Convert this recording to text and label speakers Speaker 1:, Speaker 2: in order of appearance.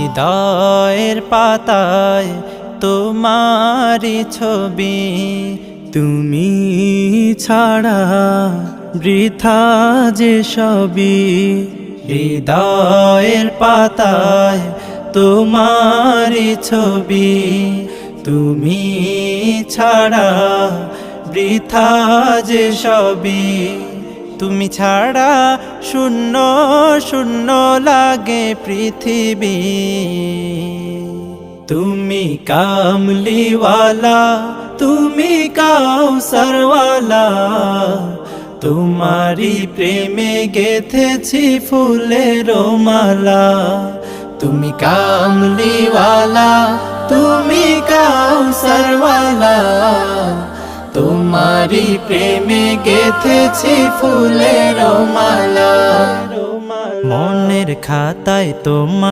Speaker 1: হৃদয়ের পাতায় তোমারি ছবি, তুমি ছাড়া বৃথা যে সবই। হৃদয়ের পাতায় তোমারি ছবি, তুমি ছাড়া বৃথা যে সবই। তুমি ছাড়া শূন্য শূন্য লাগে পৃথিবী। তুমি কামলিওয়ালা, তুমি কাউসারওয়ালা, তোমারি প্রেমে গেথেছি ফুলের মালা। তুমি কামলিওয়ালা, তুমি কাউসারওয়ালা, তোমারি প্রেমে গেথেছি ফুলের মালা। মনের খাতায় তোমার